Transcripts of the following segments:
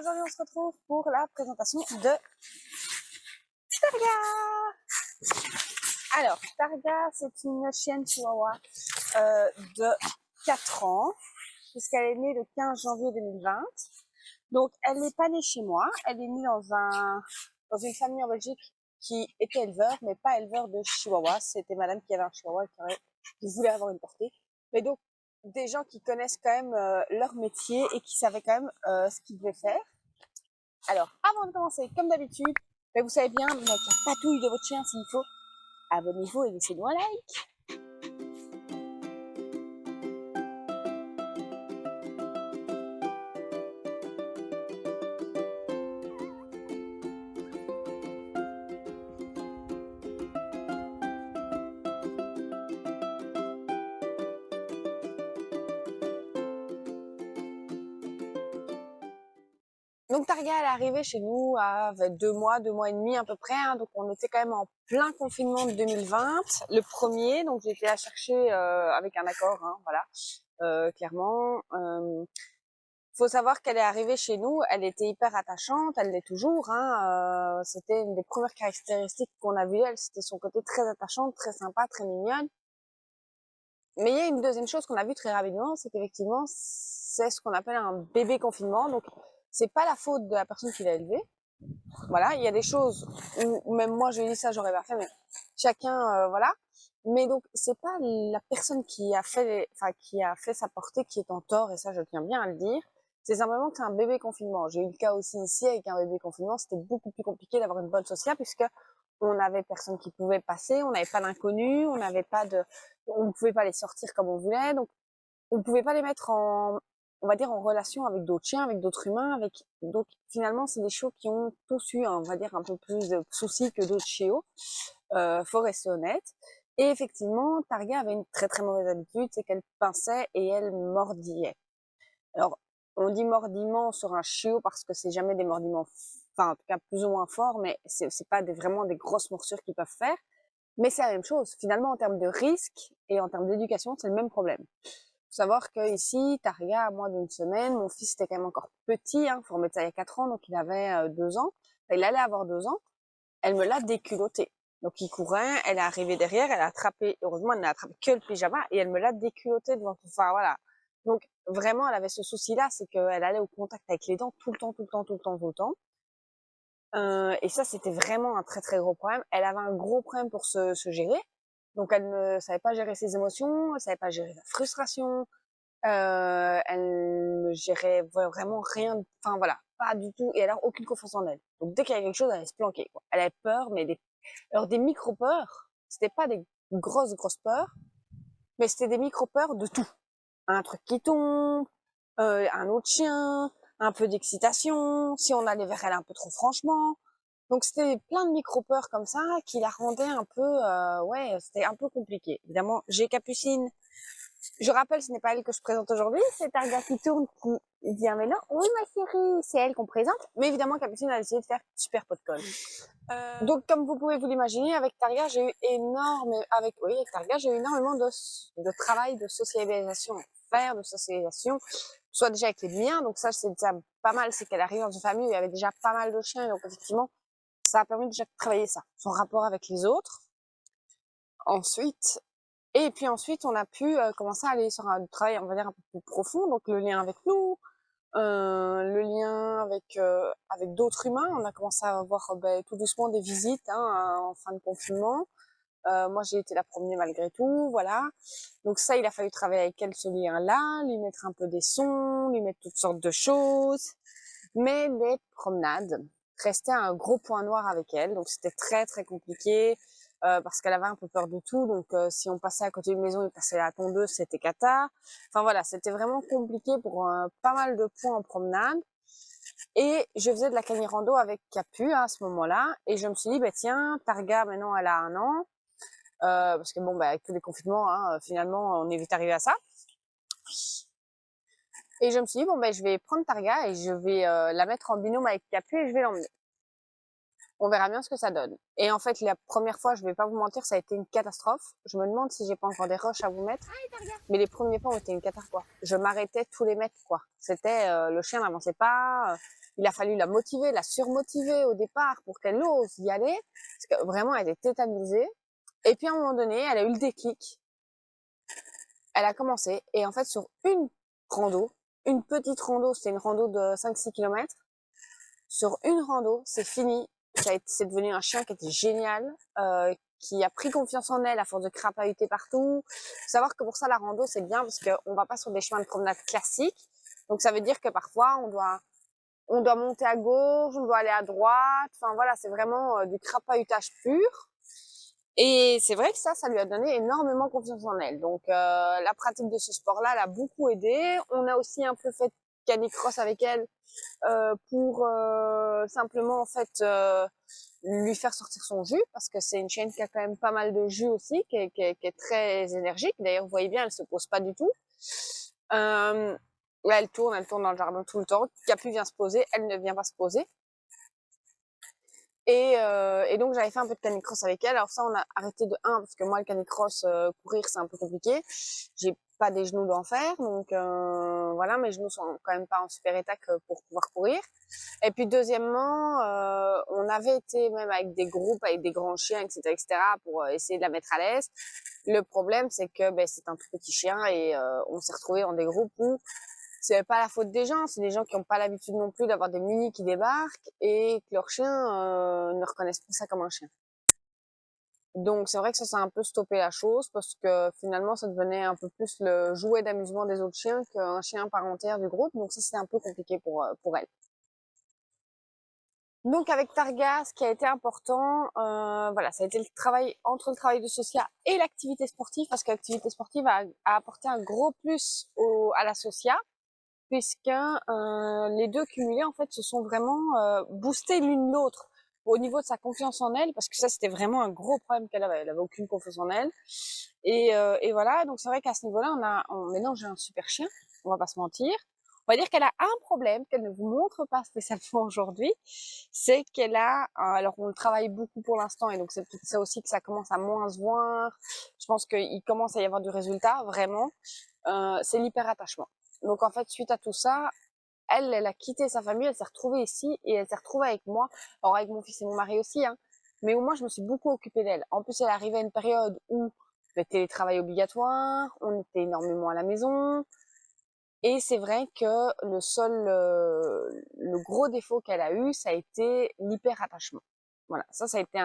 aujourd'hui on se retrouve pour la présentation de Targa. Alors, Targa, c'est une chienne chihuahua de 4 ans, puisqu'elle est née le 15 janvier 2020. Donc, elle n'est pas née chez moi, elle est née dans une famille en Belgique qui était éleveur, mais pas éleveur de chihuahua. C'était madame qui avait un chihuahua qui voulait avoir une portée. Mais donc, des gens qui connaissent quand même leur métier et qui savaient quand même ce qu'ils devaient faire. Alors, avant de commencer, comme d'habitude, vous savez bien, mettre la patouille de votre chien s'il faut. Abonnez-vous et laissez-nous un like. Donc Targa, elle est arrivée chez nous à 2 mois et demi à peu près. Hein, donc on était quand même en plein confinement de 2020, le premier. Donc j'ai été la chercher avec un accord, hein, voilà, clairement. Faut savoir qu'elle est arrivée chez nous, elle était hyper attachante, elle l'est toujours. Hein, c'était une des premières caractéristiques qu'on a vues d'elle, c'était son côté très attachante, très sympa, très mignonne. Mais il y a une deuxième chose qu'on a vue très rapidement, c'est qu'effectivement, c'est ce qu'on appelle un bébé confinement. Donc, c'est pas la faute de la personne qui l'a élevé. Voilà, il y a des choses où même moi je lui dis ça, j'aurais pas fait, mais chacun, voilà. Mais donc, c'est pas la personne qui a fait sa portée qui est en tort, et ça, je tiens bien à le dire. C'est simplement que c'est un bébé confinement. J'ai eu le cas aussi ici avec un bébé confinement. C'était beaucoup plus compliqué d'avoir une bonne sociale puisque on avait personne qui pouvait passer, on n'avait pas d'inconnus, on ne pouvait pas les sortir comme on voulait, donc on ne pouvait pas les mettre on va dire en relation avec d'autres chiens, avec d'autres humains, donc finalement c'est des chiots qui ont tous eu, on va dire, un peu plus de soucis que d'autres chiots, faut rester honnête. Et effectivement, Targa avait une très très mauvaise habitude, c'est qu'elle pinçait et elle mordillait. Alors, on dit mordillement sur un chiot parce que c'est jamais des mordillements, enfin en tout cas plus ou moins forts, mais c'est pas vraiment des grosses morsures qu'ils peuvent faire. Mais c'est la même chose. Finalement, en termes de risque et en termes d'éducation, c'est le même problème. Faut savoir que ici, Targa, à moins d'une semaine, mon fils était quand même encore petit, hein, faut remettre ça il y a 4 ans, donc il avait 2 ans. Enfin, il allait avoir 2 ans. Elle me l'a déculotté. Donc il courait, elle est arrivée derrière, elle a attrapé, heureusement elle n'a attrapé que le pyjama, et elle me l'a déculotté devant tout. Enfin voilà. Donc vraiment, elle avait ce souci-là, c'est qu'elle allait au contact avec les dents tout le temps, tout le temps, tout le temps, tout le temps. Et ça, c'était vraiment un très très gros problème. Elle avait un gros problème pour se gérer. Donc elle ne savait pas gérer ses émotions, elle savait pas gérer sa frustration, elle ne gérait vraiment rien, enfin voilà, pas du tout, et elle a aucune confiance en elle. Donc dès qu'il y a quelque chose, elle allait se planquer, quoi. Elle avait peur, mais alors des micro-peurs, c'était pas des grosses peurs, mais c'était des micro-peurs de tout. Un truc qui tombe, un autre chien, un peu d'excitation, si on allait vers elle un peu trop franchement. Donc c'était plein de micro-peurs comme ça qui la rendaient un peu, ouais, c'était un peu compliqué. Évidemment, j'ai Capucine. Je rappelle, ce n'est pas elle que je présente aujourd'hui, c'est Targa qui tourne, qui dit à Mélo, oui ma chérie, c'est elle qu'on présente. Mais évidemment, Capucine a décidé de faire super pot de colle. Donc, comme vous pouvez vous l'imaginer, avec Targa, j'ai eu énormément de travail de socialisation à faire, de socialisation, soit déjà avec les miens, donc ça, c'est déjà pas mal, c'est qu'elle arrive dans une famille où il y avait déjà pas mal de chiens, donc effectivement, ça a permis déjà de travailler ça, son rapport avec les autres. Ensuite, on a pu commencer à aller sur un travail, on va dire, un peu plus profond, donc le lien avec nous, le lien avec d'autres humains. On a commencé à avoir tout doucement des visites, hein, en fin de confinement. Moi, j'ai été la première malgré tout, voilà. Donc ça, il a fallu travailler avec elle, ce lien-là, lui mettre un peu des sons, lui mettre toutes sortes de choses. Mais les promenades restaient un gros point noir avec elle, donc c'était très très compliqué. Parce qu'elle avait un peu peur de tout, donc si on passait à côté d'une maison, il passait la tondeuse, c'était cata. Enfin voilà, c'était vraiment compliqué pour pas mal de points en promenade. Et je faisais de la canirando avec Capu à ce moment-là, et je me suis dit, bah tiens, Targa maintenant elle a 1 an, parce que bon, avec tous les confinements, hein, finalement on est vite arrivé à ça. Et je me suis dit, bon je vais prendre Targa et je vais la mettre en binôme avec Capu et je vais l'emmener. On verra bien ce que ça donne. Et en fait, la première fois, je vais pas vous mentir, ça a été une catastrophe. Je me demande si j'ai pas encore des roches à vous mettre. Mais les premiers pas ont été une catastrophe. Je m'arrêtais tous les mètres, quoi. C'était, le chien n'avançait pas. Il a fallu la motiver, la surmotiver au départ pour qu'elle ose y aller. Parce que vraiment, elle était tétanisée. Et puis à un moment donné, elle a eu le déclic. Elle a commencé. Et en fait, sur une rando, une petite rando, c'était une rando de 5-6 kilomètres. Sur une rando, c'est fini. C'est devenu un chien qui était génial, qui a pris confiance en elle à force de crapahuter partout. Faut savoir que pour ça, la rando, c'est bien parce qu'on va pas sur des chemins de promenade classiques. Donc ça veut dire que parfois, on doit monter à gauche, on doit aller à droite. Enfin voilà, c'est vraiment du crapahutage pur. Et c'est vrai que ça lui a donné énormément confiance en elle. Donc la pratique de ce sport-là l'a beaucoup aidée. On a aussi un peu fait canicross avec elle pour simplement en fait lui faire sortir son jus parce que c'est une chienne qui a quand même pas mal de jus aussi, qui est très énergique. D'ailleurs, vous voyez bien, elle se pose pas du tout. Là, elle tourne dans le jardin tout le temps. Capu vient se poser, elle ne vient pas se poser. Et donc j'avais fait un peu de canicross avec elle. Alors ça, on a arrêté de 1 parce que moi le canicross, courir c'est un peu compliqué. J'ai pas des genoux d'enfer, donc voilà, mes genoux sont quand même pas en super état que pour pouvoir courir. Et puis deuxièmement, on avait été même avec des groupes, avec des grands chiens, etc., pour essayer de la mettre à l'aise. Le problème, c'est que c'est un tout petit chien et on s'est retrouvé dans des groupes où c'est pas la faute des gens, c'est des gens qui n'ont pas l'habitude non plus d'avoir des minis qui débarquent et que leurs chiens ne reconnaissent pas ça comme un chien. Donc c'est vrai que ça a un peu stoppé la chose parce que finalement ça devenait un peu plus le jouet d'amusement des autres chiens qu'un chien part entière du groupe. Donc ça c'était un peu compliqué pour elle. Donc avec Targa, ce qui a été important, voilà, ça a été le travail entre le travail de Socia et l'activité sportive parce que l'activité sportive a apporté un gros plus à la Socia puisque les deux cumulés en fait se sont vraiment boostés l'une l'autre au niveau de sa confiance en elle parce que ça c'était vraiment un gros problème qu'elle avait. Elle avait aucune confiance en elle et voilà. Donc c'est vrai qu'à ce niveau-là, maintenant j'ai un super chien, on va pas se mentir. On va dire qu'elle a un problème qu'elle ne vous montre pas spécialement aujourd'hui, c'est qu'elle a, alors on le travaille beaucoup pour l'instant et donc c'est peut-être ça aussi que ça commence à moins se voir. Je pense qu'il commence à y avoir du résultat vraiment. C'est l'hyperattachement. Donc en fait, suite à tout ça, elle a quitté sa famille, elle s'est retrouvée ici et elle s'est retrouvée avec moi. Alors avec mon fils et mon mari aussi, hein. Mais au moins je me suis beaucoup occupée d'elle. En plus, elle arrivait à une période où le télétravail obligatoire, on était énormément à la maison. Et c'est vrai que le gros défaut qu'elle a eu, ça a été l'hyperattachement. Voilà, ça a été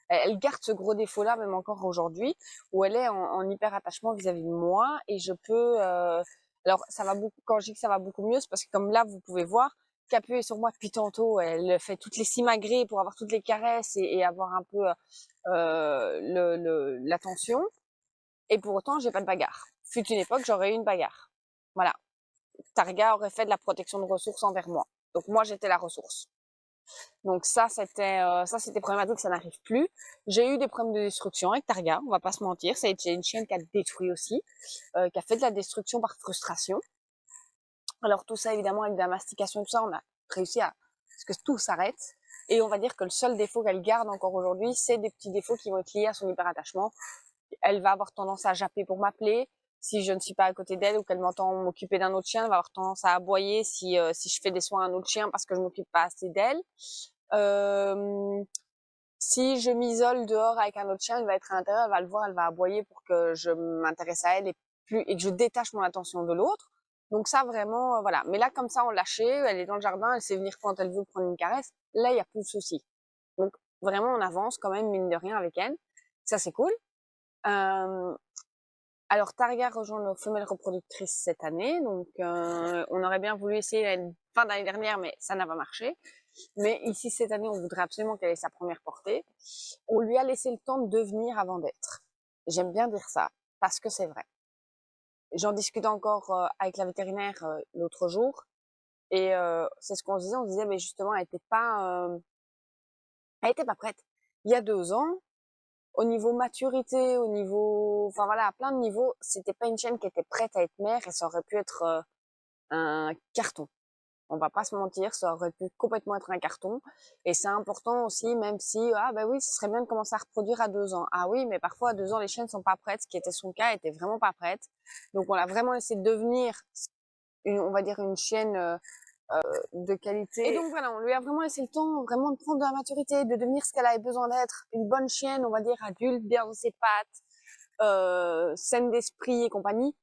elle garde ce gros défaut-là même encore aujourd'hui, où elle est en hyperattachement vis-à-vis de moi, et je peux, alors ça va beaucoup, quand je dis que ça va beaucoup mieux, c'est parce que comme là, vous pouvez voir, Capu est sur moi depuis tantôt, elle fait toutes les simagrées pour avoir toutes les caresses et avoir un peu, l'attention, et pour autant, j'ai pas de bagarre. Fut une époque, j'aurais eu une bagarre. Voilà. Targa aurait fait de la protection de ressources envers moi. Donc moi j'étais la ressource. Donc c'était problématique, ça n'arrive plus. J'ai eu des problèmes de destruction avec Targa, on va pas se mentir. Ça a été une chienne qui a détruit aussi, qui a fait de la destruction par frustration. Alors tout ça évidemment avec de la mastication, tout ça, on a réussi à ce que tout s'arrête. Et on va dire que le seul défaut qu'elle garde encore aujourd'hui, c'est des petits défauts qui vont être liés à son hyperattachement. Elle va avoir tendance à japper pour m'appeler si je ne suis pas à côté d'elle ou qu'elle m'entend m'occuper d'un autre chien. Elle va avoir tendance à aboyer si je fais des soins à un autre chien parce que je m'occupe pas assez d'elle. Si je m'isole dehors avec un autre chien, elle va être à l'intérieur, elle va le voir, elle va aboyer pour que je m'intéresse à elle et que je détache mon attention de l'autre. Donc ça vraiment voilà. Mais là comme ça on lâché, elle est dans le jardin, elle sait venir quand elle veut prendre une caresse. Là il y a plus de soucis. Donc vraiment on avance quand même mine de rien avec elle. Ça c'est cool. Alors Targa rejoint nos femelles reproductrices cette année, donc on aurait bien voulu essayer la fin d'année dernière, mais ça n'a pas marché. Mais ici cette année, on voudrait absolument qu'elle ait sa première portée. On lui a laissé le temps de devenir avant d'être. J'aime bien dire ça parce que c'est vrai. J'en discutais encore avec la vétérinaire l'autre jour et c'est ce qu'on se disait. On se disait, mais justement, elle était pas prête. Il y a 2 ans, au niveau maturité, au niveau, enfin voilà, à plein de niveaux, c'était pas une chienne qui était prête à être mère et ça aurait pu être un carton. On va pas se mentir, ça aurait pu complètement être un carton. Et c'est important aussi, même si, ah ben oui, ce serait bien de commencer à reproduire à 2 ans. Ah oui, mais parfois à 2 ans, les chiennes sont pas prêtes, ce qui était son cas, était vraiment pas prête. Donc on l'a vraiment laissé devenir, on va dire, une chienne de qualité. Et donc voilà, on lui a vraiment laissé le temps vraiment de prendre de la maturité, de devenir ce qu'elle avait besoin d'être, une bonne chienne, on va dire adulte, bien dans ses pattes, saine d'esprit et compagnie,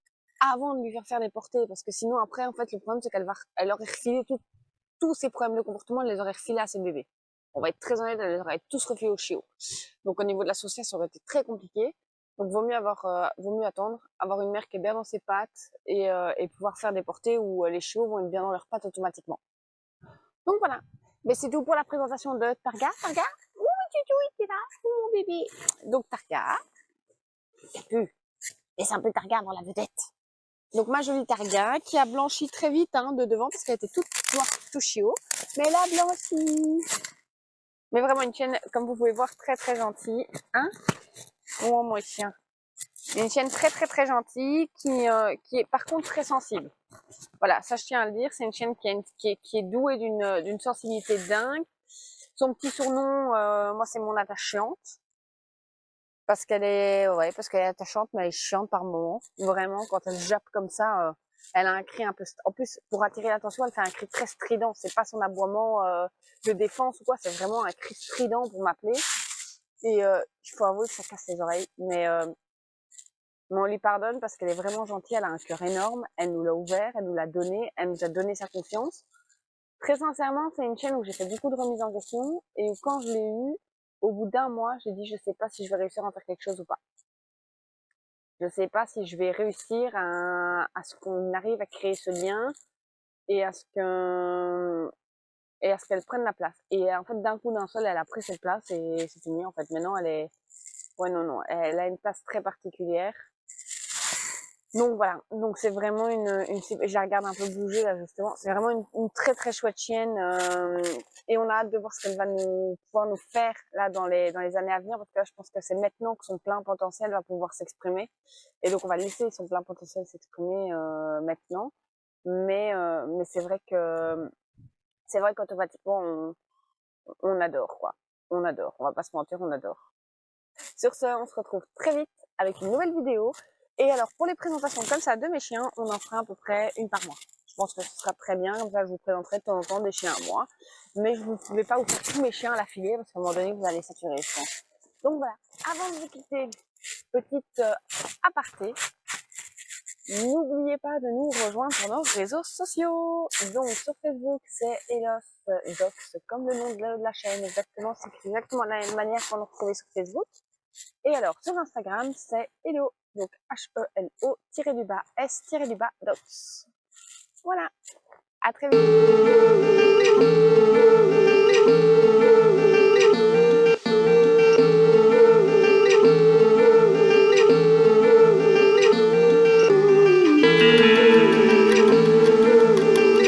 avant de lui faire des portées, parce que sinon après, en fait, le problème c'est elle aurait refilé tous ses problèmes de comportement, elle les aurait refilés à ses bébés. On va être très honnête, elle les aurait tous refilés au chiot. Donc au niveau de l'association, ça aurait été très compliqué. Donc vaut mieux attendre, avoir une mère qui est bien dans ses pattes et pouvoir faire des portées où les chiots vont être bien dans leurs pattes automatiquement. Donc voilà. Mais c'est tout pour la présentation de Targa. Targa, oui, tu es là, mon bébé. Donc Targa, il a pu. Et c'est un peu Targa avant la vedette. Donc ma jolie Targa qui a blanchi très vite de devant parce qu'elle était toute noire, tout chiot. Mais elle a blanchi. Mais vraiment une chienne, comme vous pouvez voir, très très gentille. Hein? Oh mon chien. Une chienne très très très gentille qui est par contre très sensible. Voilà, ça je tiens à le dire, c'est une chienne qui est douée d'une sensibilité dingue. Son petit surnom, moi c'est mon attachante. Parce qu'elle est attachante, mais elle est chiante par moments. Vraiment, quand elle jappe comme ça, elle a un cri un peu, en plus, pour attirer l'attention, elle fait un cri très strident. C'est pas son aboiement, de défense ou quoi, c'est vraiment un cri strident pour m'appeler. Et, il faut avouer que ça casse les oreilles. Mais on lui pardonne parce qu'elle est vraiment gentille, elle a un cœur énorme, elle nous l'a ouvert, elle nous l'a donné, elle nous a donné sa confiance. Très sincèrement, c'est une chaîne où j'ai fait beaucoup de remises en question et où quand je l'ai eue, au bout d'un mois, j'ai dit je sais pas si je vais réussir à en faire quelque chose ou pas. Je sais pas si je vais réussir à ce qu'on arrive à créer ce lien et à ce qu'elle prenne la place. Et en fait, d'un coup, d'un seul, elle a pris cette place et c'est fini. En fait, maintenant, ouais, non, elle a une place très particulière. Donc voilà, donc c'est vraiment je la regarde un peu bouger là justement, c'est vraiment une très très chouette chienne et on a hâte de voir ce qu'elle va pouvoir nous faire là dans les années à venir parce que là je pense que c'est maintenant que son plein potentiel va pouvoir s'exprimer et donc on va laisser son plein potentiel s'exprimer maintenant, mais c'est vrai qu'automatiquement on adore quoi, on adore, on va pas se mentir, on adore. Sur ce, on se retrouve très vite avec une nouvelle vidéo. Et alors, pour les présentations comme ça de mes chiens, on en fera à peu près une par mois. Je pense que ce sera très bien, comme ça je vous présenterai de temps en temps des chiens à moi. Mais je ne vais pas vous faire tous mes chiens à l'affilée, parce qu'à un moment donné, vous allez saturer, je pense. Donc voilà, avant de vous quitter, petite aparté, n'oubliez pas de nous rejoindre sur nos réseaux sociaux. Donc sur Facebook, c'est Elos Docs, comme le nom de la chaîne, exactement, c'est exactement de la même manière qu'on nous retrouve sur Facebook. Et alors, sur Instagram, c'est Hello, donc H-E-L-O-S-Docs. Voilà, à très vite.